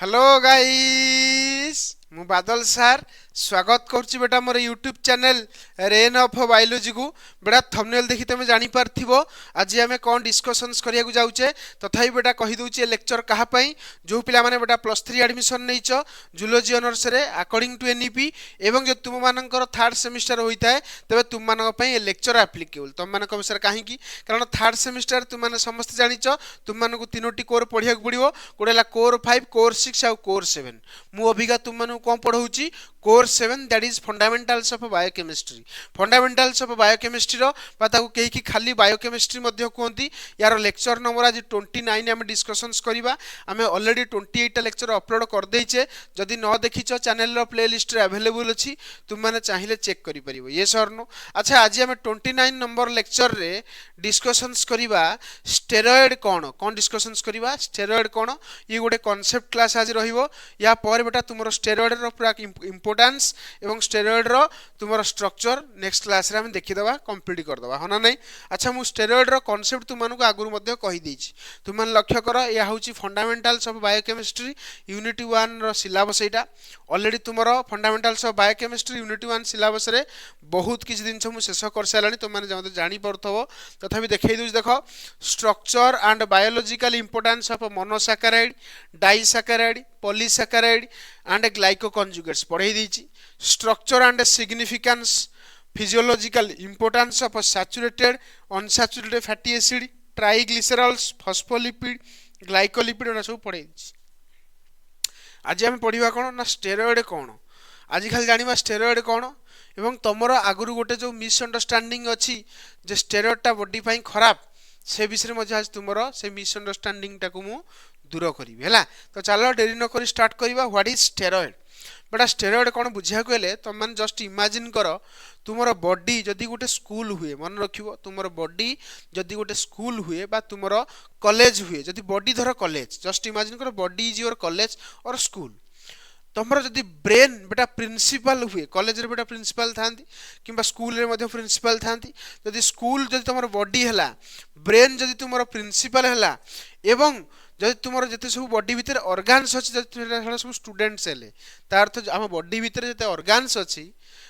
Hello guys मु बादल सार स्वागत करुच्ची बेटा मोर YouTube channel rain of biology को बेटा थंबनेल देखि तुम जानी पारथिबो आज आमे कोन डिस्कशंस करिया को जाउचे तथापि बेटा कहि दउची लेक्चर कहा पई जो पिला माने बेटा +3 एडमिशन नैचो जूलॉजी ऑनर्स रे अकॉर्डिंग टू एनईपी एवं जो तुम मानकर थर्ड सेमिस्टर होइताय तबे तुम मानक पई लेक्चर एप्लीकेबल तुम मानक विषय काहे की कारण थर्ड सेमिस्टर तुम माने समस्त जानिचो तुम मानक तीनोटी कोर पढिया पड़िबो कोडेला कोर 5 कोर 6 आ कोर 7 मु अभिगा तुम मानक कोन पढौची core 7 that is fundamentals of biochemistry fundamentals of biochemistry रो बाता को केही की खाली बायोकेमिस्ट्री मध्ये कोंती यार लेक्चर नंबर आज 29 हम डिस्कशंस करिबा हमें ऑलरेडी 28 लेक्चर अपलोड कर देइचे जदी न देखिचो चैनल रो प्लेलिस्ट रे अवेलेबल अछि तुम माने चाहिले चेक करि परिबो ये सर नो अच्छा आज हम 29 नंबर लेक्चर रे डिस्कशंस करिबा स्टेरॉइड कोन डिस्कशंस करिबा स्टेरॉइड कोन ये गोटे कांसेप्ट क्लास आज रहिबो या पर बेटा तुमरो स्टेरॉइड रो पूरा इंपोर्टेंस एवं स्टेरॉइड रो तुमरो स्ट्रक्चर नेक्स्ट क्लास रे हम देखि दबा कंप्लीट कर दबा होना नहीं अच्छा मु स्टेरॉइड रो कांसेप्ट तुम मानको आगुर मध्ये कहि देछि तुम मान लक्ष्य करो या होछि फंडामेंटल्स ऑफ बायोकेमिस्ट्री यूनिट 1 रो सिलेबस एटा ऑलरेडी तुमरो fundamentals of biochemistry unit 1 syllabus रे बहुत किछ दिन मु शेष कर सालानी तुम माने जमते जानि परथबो तथापि देखै दउछ देखो structure and biological importance of monosaccharide disaccharide polysaccharide and glycoconjugates पढ़ाई दीची structure and significance physiological importance of saturated unsaturated fatty acid triglycerols phospholipid glycolipid एटा सब पढ़ाई दीची आज हम पढ़िबा कोन ना स्टेरॉइड कोन आज खाली जानिबा स्टेरॉइड कोन एवं तमरो आगुरु गोटे जो मिसअंडरस्टैंडिंग अछि जे स्टेरॉइड टा बॉडी पई खराब से विषय में आज तुमरो से मिसअंडरस्टैंडिंग टाको मु दूर करी है तो चलो डेरी न करी स्टार्ट करिबा व्हाट इज स्टेरॉइड बेटा स्टेरॉइड कौन बुझा गले तुम मैंने जस्ट इमेजिन कर तुमर बॉडी जदि गोटे स्कूल हुए मन रखिबो तुमर बॉडी जदि गोटे स्कूल हुए बा तुमर कॉलेज हुए जदि बॉडी धर कॉलेज जस्ट इमेजिन कर बॉडी इज योर कॉलेज और स्कूल तुमर जदि ब्रेन बेटा प्रिंसिपल हुए कॉलेज रे बेटा प्रिंसिपल थांती किंबा स्कूल रे मध्ये प्रिंसिपल थांती जदि स्कूल जदि तुमर बॉडी हला ब्रेन जदि तुमर प्रिंसिपल हला एवं जदि तुमर जते सब बॉडी भीतर ऑर्गन्स अछि जदि सब स्टूडेंट्स हेले तार अर्थ हम बॉडी भीतर जते ऑर्गन्स अछि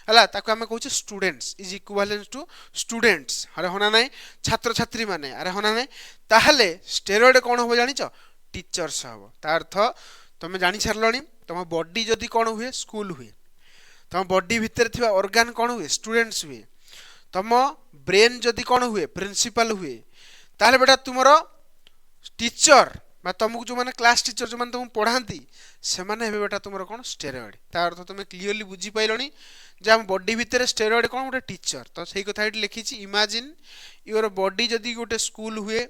हला ताको हम कहू students is equivalent to students अरे होना नाही छात्र छात्री माने अरे होना नाही ताहले स्टेरॉइड कोन हो जानि छ टीचर्स हबो तार अर्थ तुम जानि छरलणी तुम बॉडी जदि कोन हुए स्कूल हुए तुम बॉडी भीतर थिबा ऑर्गन कोन हुए स्टूडेंट्स हुए तुम ब्रेन जदि कोन हुए प्रिंसिपल हुए ताहले बेटा तुमरो टीचर बा तुमको जो माने क्लास टीचर जो माने तुम पढ़ांती से माने हेबे बेटा तुमरो कोन स्टेरॉइड ता अर्थ तुम क्लियरली बुझी पाइलणी जे हम बॉडी भीतर स्टेरॉइड कोन गोटे टीचर तो सही कथा एठी लिखिछि इमेजिन योर बॉडी जदि गोटे स्कूल हुए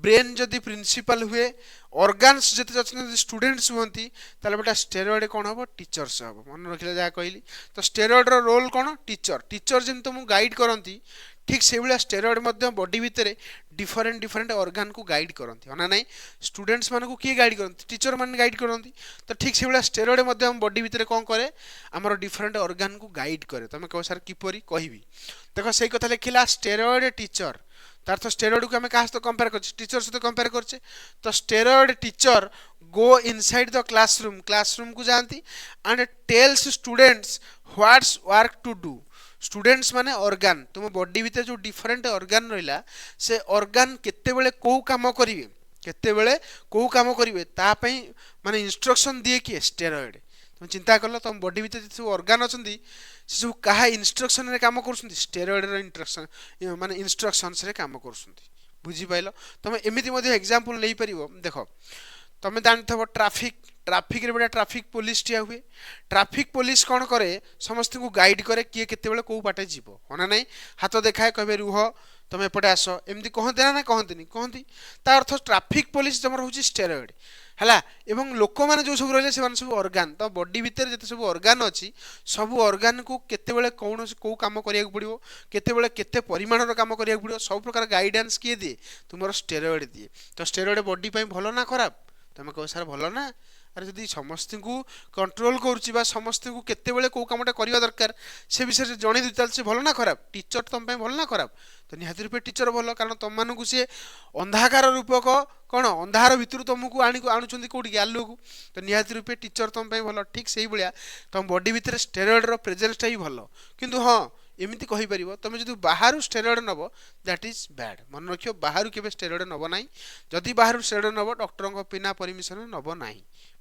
ब्रेन जदि प्रिंसिपल हुए ऑर्गन्स जति स्टूडेंट्स हुंती ताले बेटा स्टेरॉइड कोन हबो टीचर्स हबो मन रखिले जा कहली तो स्टेरॉइड रो रोल कोन टीचर टीचर जिन तुम गाइड करंती ठीक से बेला स्टेरॉइड मध्य बॉडी भीतर डिफरेंट डिफरेंट ऑर्गन को गाइड करंती होना नहीं स्टूडेंट्स मान को किए गाइड करंती टीचर मान गाइड करंती तो ठीक से बेला स्टेरॉइड मध्य हम बॉडी भीतर कोन करे हमर डिफरेंट ऑर्गन को गाइड करे तमे कहो सर किपरि कहिबी देखो सही कथा लिखिला स्टेरॉइड टीचर तार तो स्टेरॉइड को हमें कहा तो कंपेयर करछे टीचर से तो कंपेयर करछे तो steroid teacher go inside the classroom को जानती and tells students what's work to do students माने ऑर्गन तुम बॉडी भीतर जो डिफरेंट ऑर्गन रहिला से ऑर्गन केते बेले को काम करिवे केते बेले को काम करिवे ता पई माने इंस्ट्रक्शन दिए कि स्टेरॉइड तुम चिंता करलो तुम बॉडी भीतर जो ऑर्गन अछंती से सब कहा इंस्ट्रक्शन रे काम करछंती स्टेरॉइड रे इंस्ट्रक्शन माने इंस्ट्रक्शंस रे काम करछंती बुझी पाइलो तुम एमिति मध्ये एग्जांपल लेई परिबो देखो तुम जानथबो ट्रैफिक रे बेटा ट्रैफिक पुलिस टिया हुए ट्रैफिक पुलिस कौन करे समस्त को गाइड करे किए केते बेले को बाटे जीवो होना नहीं हाथ देखाए कहबे रुह तुम एपटे आस एमती कहते ना कहते कहती ता अर्थ ट्रैफिक पुलिस तुम होची स्टेरॉइड हला एवं लोक माने जो सब रहले से माने सब ऑर्गन तो बॉडी भीतर जते सब ऑर्गन अछि सब ऑर्गन को केते बेले कोन को काम करिया पड़िबो केते बेले केते परिमाण रो काम करिया पड़िबो सब प्रकार गाइडेंस किए दिए तुमरो स्टेरॉइड दिए तो स्टेरॉइड बॉडी पई भलो ना खराब तुम कहो सर भलो ना अरे जदि समस्त को कंट्रोल करुच्ची समस्त को केतेबेले कौ कामटा करवा दरकार से विषय जन दी से भल ना खराब टीचर तुम भल ना खराब तो निहाती रूपे टीचर भल कारण तुम मानक सी अंधाकार रूपक कौन अंधार भितर तुमको आणुंट कौटी आलू को तो निहाती रूपे टीचर तुम भल ठीक से भाया तुम बॉडी भितर स्टेरॉइड प्रेजेंसटा भी भल किंतु हाँ एमती कहीपर तुम जो बाहर स्टेरॉइड नब दैट इज बैड मन रखियो बाहर केवे स्टेरॉइड नब ना जदि बाहर स्टेरॉइड नब डॉक्टर बिना परमिशन नब ना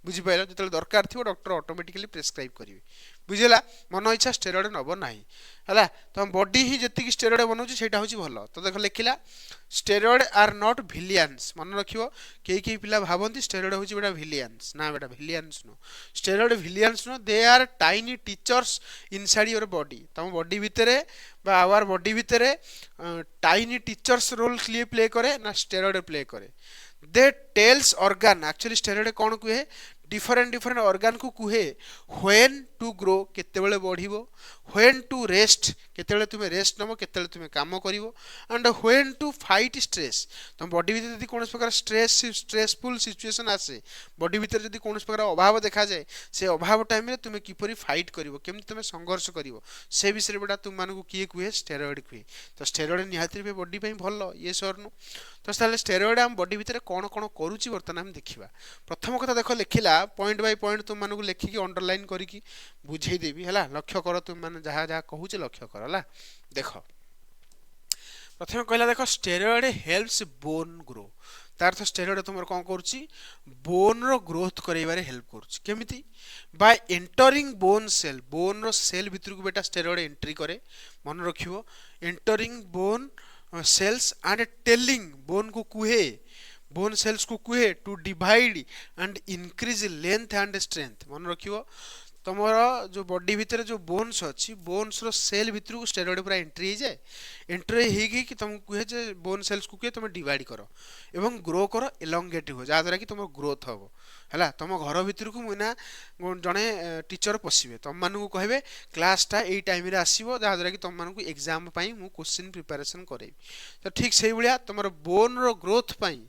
बुझीपार जो दरकार थी डॉक्टर ऑटोमेटिकली प्रेस्क्राइब करेंगे बुझेगा मन इच्छा स्टेरॉइड नब ना है तुम बॉडी ही जी स्टेरॉइड बनाऊँ से भल तो देख लिखला स्टेरॉइड आर नॉट भिलियंस मन रखियो कई पिला भावती स्टेरॉइड हूँ बेटा भिलियंस ना बेटा villains no steroid villains no they are tiny teachers inside your body तुम बॉडी भितर आवर बॉडी भितर टाइनी टीचर्स रोल किए प्ले करे ना स्टेरॉइड प्ले करे they tells organ actually steroid कौन कहे डिफरेंट डिफरेंट ऑर्गन को कहे व्हेन टू ग्रो केतेबेले बढ़िबो व्हेन टू रेस्ट केतेबेले तुमे रेस्ट नबो केतेबेले तुमे काम करिवो and when to fight stress तुम बॉडी भीतर यदि कौन प्रकार स्ट्रेसफुल सिचुएशन आसे बॉडी भीतर यदि कौन प्रकार अभाव देखा जाए से अभाव टाइम रे तुमे किपरि फाइट करिवो केमति तुमे संघर्ष करिवो से विषय बेटा तुम मानकु किए कहे स्टेरॉइड कहे तो स्टेरॉइड निहाती रूपे बॉडी पई भल ये सरनु तो ताले स्टेरॉइड हम बॉडी भीतर कौन कौन करूची वर्तमान हम देखिबा प्रथम कथा देखो लिखिला पॉइंट बाय पॉइंट तुम मानकु लेखिकी अंडरलाइन करिकी बुझेई देबी हला लक्ष्य कर तुम माने जहा जहा कहूचे लक्ष्य कर हला देख प्रथम कहला देख स्टेरॉइड हेल्प्स बोन ग्रो तार अर्थ स्टेरॉइड तुम कौन करुच्ची बोन रो ग्रोथ करवारे हेल्प करुच्ची केमिति बाय एंटरिंग बोन रो सेल भितर को बेटा स्टेरॉइड एंट्री करे मन रखियो entering bone cells and telling bone को कुहे बोन सेल्स को कुहे to divide and increase length and strength मन रखियो तुम जो बॉडी भितर जो बोन्स अच्छी बोन्स रो सेल भितर को स्टेरॉइड पूरा एंट्री हो जाए एंट्री हो कि तुम कहे जे बोन सेल्स को कहे तुम डिवाइड कर एवं ग्रो कर एलोंगेट हो जहाँद्वारा कि तुम ग्रोथ हम है तुम घर भितर को मुना जड़े टीचर पशिबे तुम मानू कहे क्लासटा यही टाइम आसो जहाँद्वारा कि तुम मानू एग्जाम मु क्वेश्चन प्रिपरेशन करेबी तो ठीक से भाया तुम बोन रो ग्रोथ पाई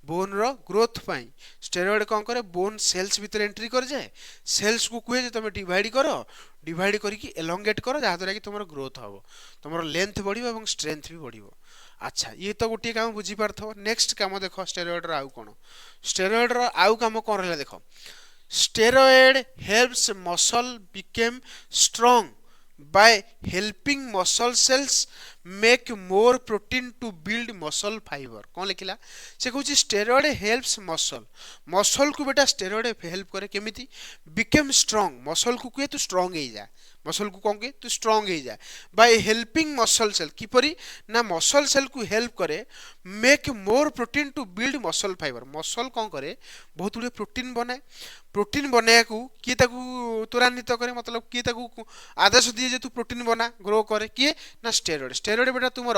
बोन रो ग्रोथ पाई स्टेरॉइड कौन करे बोन सेल्स भीतर एंट्री कर जाए सेल्स को कहे तुम डिवाइड कर डिवाइड करके एलोंगेट कर जहाँद्वारा कि तुम ग्रोथ हम तुम लेंथ बढ़िबो एवं स्ट्रेंथ भी बढ़िबो अच्छा ये तो गोटे काम बुझी पारथो नेक्स्ट काम देख स्टेरॉइड रो आउ कौन स्टेरॉइड रो आउ काम कौन रहा देख steroid helps muscle became strong by helping muscle cells make more protein to build muscle fiber कौन लिखिला से कहूँ स्टेरॉइड हेल्प्स मसल को बेटा स्टेरॉइड हेल्प करे केमिति बिकेम स्ट्रांग मसल को कहे तू स्ट्रांग हो जा मसल को कौन के तू स्ट्रांग हो जाए बाय हेल्पिंग मसल सेल किपरि ना मसल सेल को हेल्प करे make more protein to build muscle fibre muscle कौन करे बहुत गुड़े प्रोटीन बनाए प्रोटीन बनाया किए त्वरान्वित करे मतलब किए आदेश दिए जे तू प्रोटीन बना ग्रो करे किए ना स्टेरॉइड बेटा तुम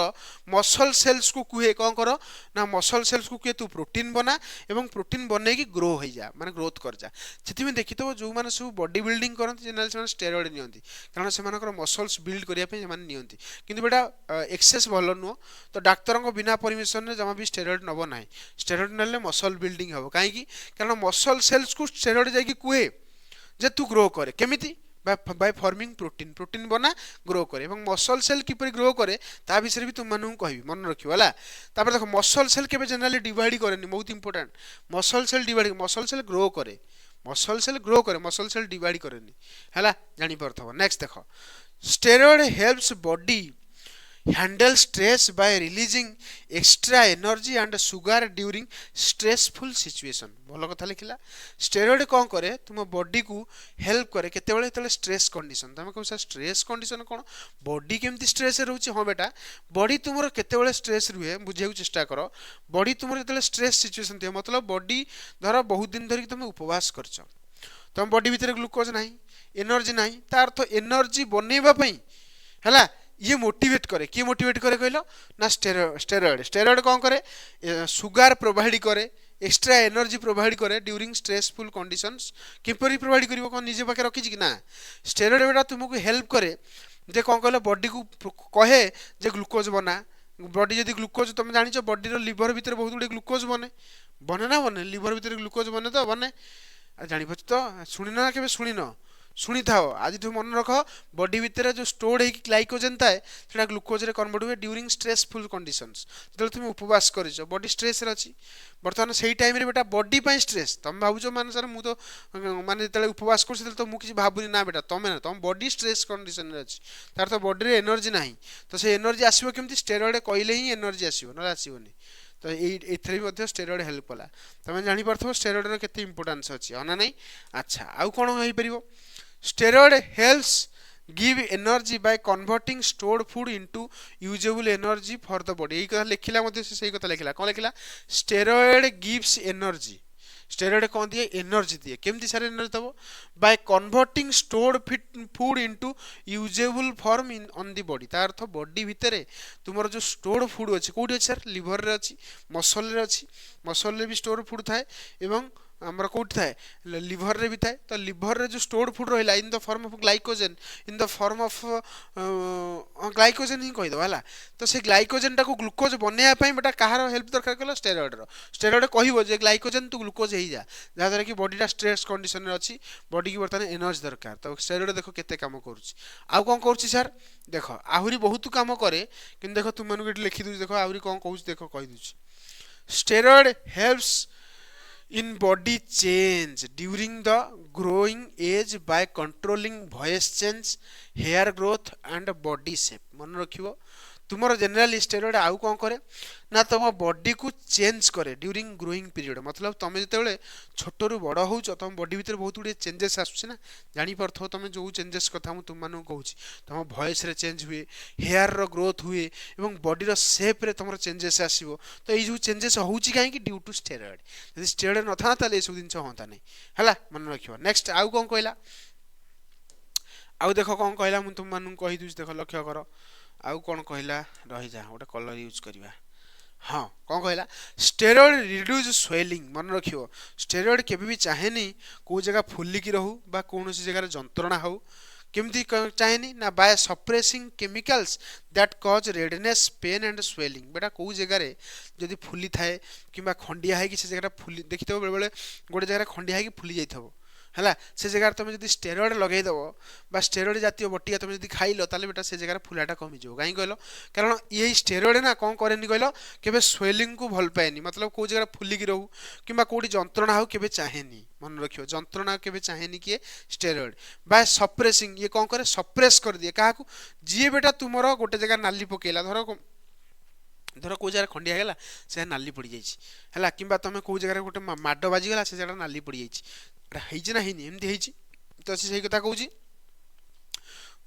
मसल सेल्स को कहे कौन कर ना मसल सेल्स को कहे तू प्रोटीन बना एवं प्रोटीन बन की ग्रो हो जा माने ग्रोथ कर जा से देखी तो जो मैंने सब बॉडी बिल्डिंग करते से स्टेरॉइड नियंती कारण से मसल्स बिल्ड करने नियंती किंतु बेटा एक्सेस भल नुह तो डाक्तर बिना परमिशन जमा भी स्टेरॉइड नब ना स्टेरॉइड ना मसल बिल्डिंग हम कहीं कारण मसल सेल्स को स्टेरॉइड जाकि कहे जे तू ग्रो करे केमिति बाय फॉर्मिंग प्रोटीन प्रोटीन बना ग्रो करे एवं मसल सेल किपरि ग्रो करे ता विषय भी तुम मानू कहबी मन रखियो हला तापर देखो मसल सेल केबे जनरली डिवाइड करेनी बहुत important muscle cell divide muscle cell grow करे मसल सेल डिवाइड करेनी हला जानि परथबो नेक्स्ट देखो steroid helps body handle stress by releasing extra energy and sugar during stressful situation भल कथा लिखिला स्टेरॉइड कौन करे तुम बॉडी को हेल्प करे केतेबेले स्ट्रेस कंडीशन तुम कह स्ट्रेस कंडीशन कौन बॉडी केमती स्ट्रेस रोचे हाँ बेटा बॉडी तुम केतेबेले स्ट्रेस रुहे बुझे चेष्टा कर बॉडी तुम जो स्ट्रेस सिचुएशन थी मतलब बॉडी धर बहुत दिन धरिक तुम उपवास करछ तुम बॉडी भीतर ग्लूकोज ना एनर्जी ना तार अर्थ एनर्जी बनवाई है ये मोटिवेट करे किए मोटिवेट करे कहल ना स्टेरॉइड कौन करे सुगर प्रोवाइड करे एक्स्ट्रा एनर्जी प्रोवाइड करे ड्यूरिंग स्ट्रेसफुल कंडीशंस किपरि प्रोवाइड करिवो कौन निजे पाखे रखी कि ना स्टेरॉइड बेटा तुमको हेल्प करे जे कौन कहल बॉडी को कहे जे ग्लूकोज बना बॉडी जब ग्लूकोज तुम जान बॉडी लिवर भीतर बहुत गुड़े ग्लूकोज बने बने ना बने लिवर भीतर ग्लूकोज बने तो बने ଜାଣିପାରୁଛ ତ ଶୁଣିନ ନା କେବେ ଶୁଣିନ ଶୁଣିଥାଅ ଆଜିଠୁ ମନେ ରଖ ବଡି ଭିତରେ ଯୋଉ ଷ୍ଟୋର୍ड ହେଇକି ଗ୍ଲାଇକୋଜେନ୍ ଥାଏ ସେଟା ଗ୍ଲୁକୋଜରେ କନଭର୍ଟ ହୁଏ ड्यूरिंग स्ट्रेसफुल कंडीशंस ଯେତେବେଳେ তুমি ଉପବାସ କରିଛ ବଡି ଷ୍ଟ୍ରେସରେ ଅଛି ବର୍ତ୍ତମାନ ସେଇ ଟାଇମରେ ବେଟା ବଡି ପାଇଁ ଷ୍ଟ୍ରେସ୍ ତମେ ଭାବୁଛ ମାନେ ସାର୍ ମୁଁ ତ ମାନେ ଯେତେବେଳେ ଉପବାସ କରୁଛି ସେତେବେଳେ ତ ମୁଁ କିଛି ଭାବୁନି ନା ବେଟା ତମେ ନା ତମ ବଡି ଷ୍ଟ୍ରେସ୍ କଣ୍ଡିସନରେ ଅଛି ତାର ତ ବଡିରେ ଏନର୍ଜି ନାହିଁ ତ ସେ ଏନର୍ଜି ଆସିବ କେମିତି ଷ୍ଟେରଏଡ୍ କହିଲେ ହିଁ ଏନର୍ଜି ଆସିବ ନହେଲେ ଆସିବନି ତ ଏଇଥିରେ ବି ମଧ୍ୟ ଷ୍ଟେରଏଡ୍ ହେଲ୍ପ କଲା ତମେ ଜାଣିପାରୁଥିବ ଷ୍ଟେରଏଡ୍ର କେତେ ଇମ୍ପୋର୍ଟାନ୍ସ ଅଛି ହଁ ନା ନାହିଁ ଆଚ୍ଛା ଆଉ କ'ଣ ହେଇପାରିବ steroid helps give energy by converting stored food into usable energy for the body ଏଇ କଥା ଲେଖିଲା ମଧ୍ୟ ସେ ସେଇ କଥା ଲେଖିଲା କ'ଣ ଲେଖିଲା steroid gives energy steroid କ'ଣ ଦିଏ ଏନର୍ଜି ଦିଏ କେମିତି ସାର ଏନର୍ଜି ଦବ by converting stored food into usable form in on the body ତା ଅର୍ଥ ବଡି ଭିତରେ ତୁମର ଯୋଉ stored food ଅଛି କୋଉଠି ଅଛି ସାର ଲିଭରରେ ଅଛି ମସଲରେ ଅଛି ମସଲରେ ବି stored food ଥାଏ ଏବଂ ଆମର କୋଉଠି ଥାଏ ଲିଭରରେ ବି ଥାଏ ତ ଲିଭରରେ ଯୋଉ ଷ୍ଟୋର୍ଡ ଫୁଡ୍ ରହିଲା in the form of glycogen in the form of glycogen ହିଁ କହିଦେବା ହେଲା ତ ସେ ଗ୍ଲାଇକୋଜେନ୍ ଟାକୁ ଗ୍ଲୁକୋଜ ବନେଇବା ପାଇଁ ବେଟା କାହାର ହେଲ୍ପ ଦରକାର କଲା ଷ୍ଟେରଏଡ୍ର ଷ୍ଟେରଏଡ୍ କହିବ ଯେ ଗ୍ଲାଇକୋଜେନ୍ ତୁ ଗ୍ଲୁକୋଜ ହେଇଯା ଯାହାଦ୍ୱାରା କି ବଡିଟା ଷ୍ଟ୍ରେସ୍ କଣ୍ଡିସନରେ ଅଛି ବଡିକି ବର୍ତ୍ତମାନ ଏନର୍ଜି ଦରକାର ତ ଷ୍ଟେରଏଡ୍ ଦେଖ କେତେ କାମ କରୁଛି ଆଉ କ'ଣ କରୁଛି ସାର୍ ଦେଖ ଆହୁରି ବହୁତ କାମ କରେ କିନ୍ତୁ ଦେଖ ତୁମମାନଙ୍କୁ ଏଠି ଲେଖିଦେଉଛି ଦେଖ ଆହୁରି କ'ଣ କହୁଛି ଦେଖ କହିଦେଉଛି steroid helps in body change during the growing age by controlling voice change hair growth and body shape मन रखिबो तुमर जनरली स्टेरॉइड आउ कोन करे ना तुम बॉडी को चेंज करे ड्यूरिंग ग्रोइंग पीरियड मतलब तुम जिते छोट रु बड़ हो तुम बॉडी भीतर बहुत गुड़े चेंजेस आसुछि ना जानी पड़थो तुम जो चेंजेस कथा मु तुम मानु कहूछि तुम वॉइस रे चेंज हुए हेयर रो ग्रोथ हुए एवं बॉडी रो शेप रे तुमर चेंजेस आसीबो तो ए जो चेंजेस होउछि काहे कि ड्यू टू स्टेरॉइड यदि स्टेरॉइड न था ताले ए सब दिन होता नहीं हला मन रखिबो नेक्स्ट आउ कोन कहला आउ देखो कोन कहला मु तुम मानु कहि दुछि देखो लक्ष्य करो आउ कौन कहला रही जा गोटे कलर यूज करवा हाँ कौन कहला स्टेरॉइड रिड्यूस स्वेलिंग मन रखियो स्टेरॉइड केबे भी चाहेनी को जगह फुलिकी रहू बा कौनसी जगह जंत्रणा हो केमती चाहेनी ना by suppressing chemicals that cause redness pain and swelling बेटा को जगह जदि फुली थाए किंबा खंडिया है कि से जगह फुली देखिथबो बेले बेले गोटे जगह खंडिया है कि फुली जाइथबो है से जगह तुम जब स्टेरॉइड लगेदेव बा स्टेरॉइड जातीय बटिया तुम जब खाइल ताले बेटा से जगह फुलाटा कमिज कहीं कहल कारण ये स्टेरॉइड ना कौन कैनि कहल केबे स्वेलिंग को भल पाएनि मतलब कौ जगह फुलिकी रहू कि कौटी जंत्रणा हो केबे चाहेनी मन रखियो जंत्रणा केबे चाहेनी किए स्टेरॉइड बाय सप्रेसिंग ये कौन करे सप्रेस कर दिए क्या जी बेटा तुमर गोटे जगह नाली पकेला धर कौ जगह खंडिया गला से नाली पड़ जाइए कि तुम कौ जगह गोटे माड बाजीगला से जगह नाली पड़ जाइए ना हैनी एमती है तो से कथा कहूँ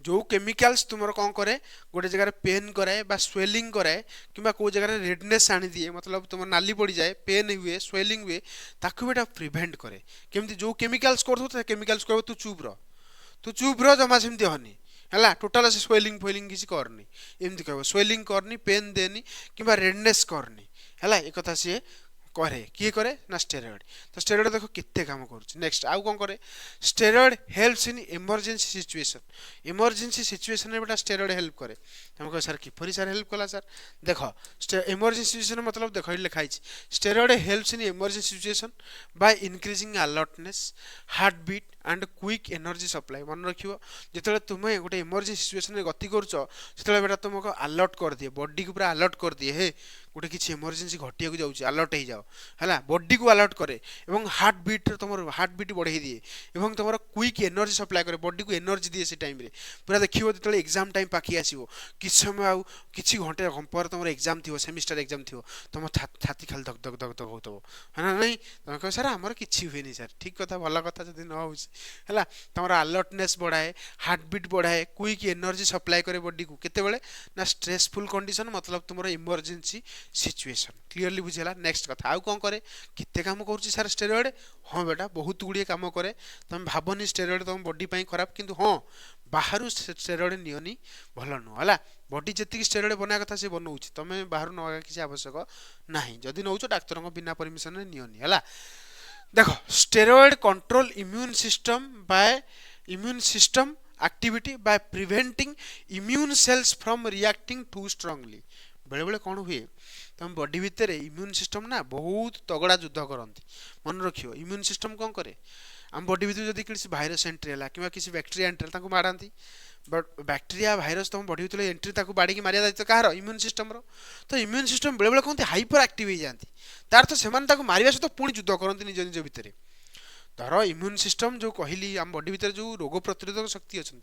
जो केमिकल्स तुमर कौन करे गोटे जगह पेन कराए बा स्वेलिंग कराए कि कौ जगह रेडनेस आनी दिए मतलब तुम नाली पड़ जाए पेन हुए स्वेलिंग हुए ताकू बेटा प्रिभेंट करे केमती जो केमिकल्स कर केमिकल्स कह तू चुप रह जमा सेमती हनी है टोटाल से स्वेलिंग फोलिंग किसी करनी एमती कह स्वेलिंग करनी पेन देनी कि रेडनेस करनी है एक कथा सी करे किए करे ना स्टेरॉइड तो स्टेरॉइड देखो कितने काम करुच्ची नेक्स्ट आउ कौन करे steroid helps in emergency situation में बेटा स्टेरॉइड हेल्प करे तुम कह सर किपरि सर हेल्प कला सर देखो इमरजेंसी सिचुएशन मतलब देखो लिखाई steroid helps in emergency situation by increasing alertness heart beat and quick energy supply मन रखियो जिते तुम्हें गोटे इमरजेंसी सिचुएशन में गति कर बेटा तुमको अलर्ट कर दिए बॉडी को पूरा अलर्ट कर दिए हे गोटे किसी इमरजेंसी घटिया जाऊँगी अलर्ट हो जाओ है बॉडी को अलर्ट करे एवं हार्ट बीट तुम हार्ट बीट बढ़ाई दिए एवं तुम क्विक एनर्जी सप्लाई करे बॉडी को एनर्जी दिए से टाइम रे पूरा देखियो जो एग्जाम टाइम पाखी आसो किसी समय आउ किसी घंटे पर तुम एग्जाम थी सेमिस्टर एग्जाम थी तुम छाती खाली धक धक धक धक होता है ना नहीं तुम कह सर आमर किसी हुए सर ठीक कथा भल कथा जब न हो तुम अलर्टनेस बढ़ाए हार्ट बीट बढ़ाए क्विक एनर्जी सप्लाई करे बॉडी को केतेबेले ना स्ट्रेसफुल कंडीशन मतलब तुम इमरजेंसी सिचुएशन क्लीयरली बुझेगा नेक्स्ट कथा आउ कौन करे कितने काम करुच्ची सर स्टेरॉइड हाँ बेटा बहुत गुड़िए काम करे तुम भावनी स्टेरॉइड तुम बॉडी खराब किंतु हाँ बाहर स्टेरॉइड नियनी भल नुह है बॉडी जी स्टेरॉइड बना कथा से बनाऊँ तुम बाहर नवा किसी आवश्यक ना जदि नौ डाक्तर बिना परमिशन नियनी है देखो steroid control immune system activity by preventing immune cells from reacting too strongly बेले बेले कौन हुए तुम बॉडी भितर इम्यून सिस्टम ना बहुत तगड़ा युद्ध करती मन रखियो इम्यून सिस्टम कौन करे आम बॉडी भितर जदि किसी भाइरस एंट्री है कि किसी बैक्टेरिया एंट्री है मारती बट बैक्टेरिया भाइरस तुम बॉडी भितर एंट्री बाड़ी मारिया दायित्व कହାର इम्यून सिस्टम तो इम्यून सिस्टम बेले बेले कहते हाइपर एक्टिव हो जाती तार तो से मारे सहित पुणी युद्ध करते निज निज भितर धर इम्यून सिस्टम जो कहली आम बॉडी भितर जो रोग प्रतिरोधक शक्ति अच्छा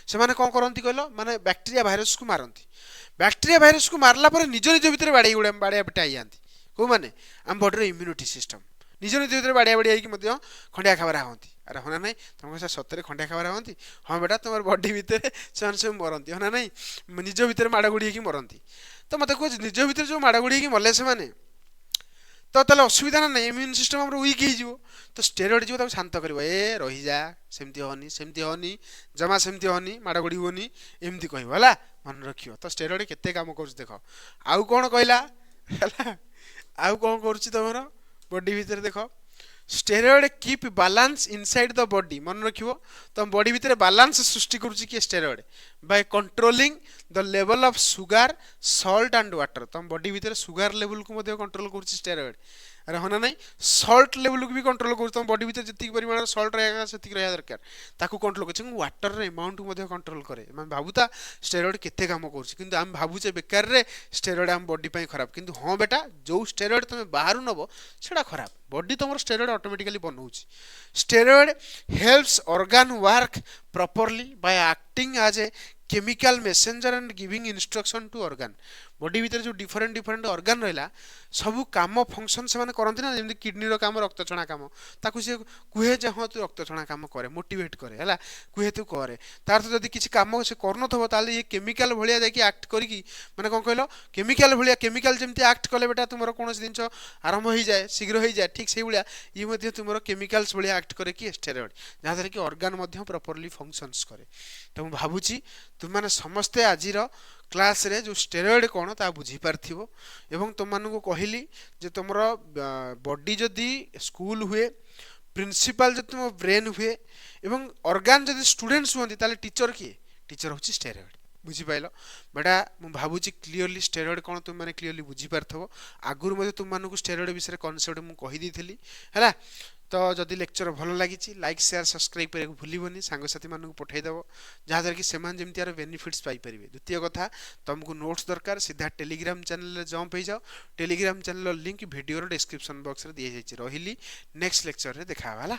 से मैंने कौन करती कहल माने बैक्टेरिया भाइरस को मारती बैक्टेरिया भाइरस को मारला निज निज भितर बाड़े बाड़िया पिटा जाती कौ मैंने आम बॉडीर इम्यूनिटी सिस्टम निज निज भितर बाड़िया बाड़िया होगी खंडिया खाबारा हमें अरे होना नहीं तुमको सर सतरे खंडिया खाबारा हमें हाँ बेटा तुम बॉडी भितर से सब मरती होना नहीं निज भितर माड़ गुड़ी मरती तो मत कह निज भितर जो माड़ गुड़ी मरले से तो ताले असुविधा ना नहीं इम्यून सिस्टम हम वीक हो तो स्टेरॉइड जो शांत कर ए रही जा सेमती होनी जमा सेमती होनी माड़ गुड़ी होनी एमती कहला मन रख तो स्टेरॉइड केते काम कर देख आउ कौन कहला आउ कौन कर तुम बॉडी भितर देख steroid keep balance inside the body मन रखियो तुम बॉडी भितर बैलेंस सृष्टि करुच्ची किए steroid by controlling the level of sugar salt and water तुम बॉडी भितर सुगर लेवल को कंट्रोल करुच्ची स्टेरॉइड अरे होना नहीं सॉल्ट लेवल को भी कंट्रोल कर तुम बॉडी भितर जी परिमाण सॉल्ट रहा से रहा दरकार ताकू कंट्रोल कर वाटर अमाउंट को कंट्रोल करे मैं भावुता स्टेरॉइड केते काम कर आम भावुचे बेकार रे स्टेरॉइड आम बॉडी पे खराब किंतु हाँ बेटा जो स्टेरॉइड तुम बाहर नब से खराब बॉडी तुम स्टेरॉइड ऑटोमेटिकली बनाऊँ steroid helps organ work properly by acting as a chemical messenger and giving instruction to organ body भीतर जो डिफरेंट डिफरेंट ऑर्गन रहा सब काम फंक्शन से करते ना जमी किडनी काम रक्त छणा काम ताकू सी कहे जे हाँ तू रक्त छणा काम करे मोटिवेट करे है कहे तू करे तार तो जब किसी काम से कर ये केमिकल भाया जाकि एक्ट करी मैंने कौन कहल केमिकल भाया केमिकल जमी एक्ट कले बेटा तुम कौन जिन आरंभ हो जाए शीघ्र हो जाए ठीक से भाया ये तुम केमिकल्स भाया एक्ट करे कि स्टेरॉइड जहाँद्वारा कि ऑर्गन प्रॉपर्ली फंक्शंस करे तो मुझे भावुची तुम समस्ते आज क्लास रे जो स्टेरॉइड कौन ता बुझी पार्थिबो एवं तुम मानू कहली जे तुमर बॉडी जदि स्कूल हुए प्रिंसिपल जब तुम ब्रेन हुए एवं ऑर्गन जदि स्टूडेंट्स हुआ ताले टीचर किए टीचर होची स्टेरॉइड बुझीपाल बेटा मुझे भावुची क्लीयरली स्टेरॉइड कौन तुम मैंने क्लीयरली बुझीपार आगुरी तुम मानक स्टेरॉइड विषय कनसेप्ट मुझे कही है तो जदि लेक्चर भल लगी लाइक शेयर सब्सक्राइब करने भूलनी सांगसाथी मानक पठेदेव जहाँद्वारा कि सेमान जमी यार बेनिफिट्स पाइपर द्वितीय कथा तुमको नोट्स दरकार सीधा टेलीग्राम चैनल जंप हो जाओ Telegram channel link video description box रे दिए जाइए रही नेक्स्ट लेक्चर रे देखा है।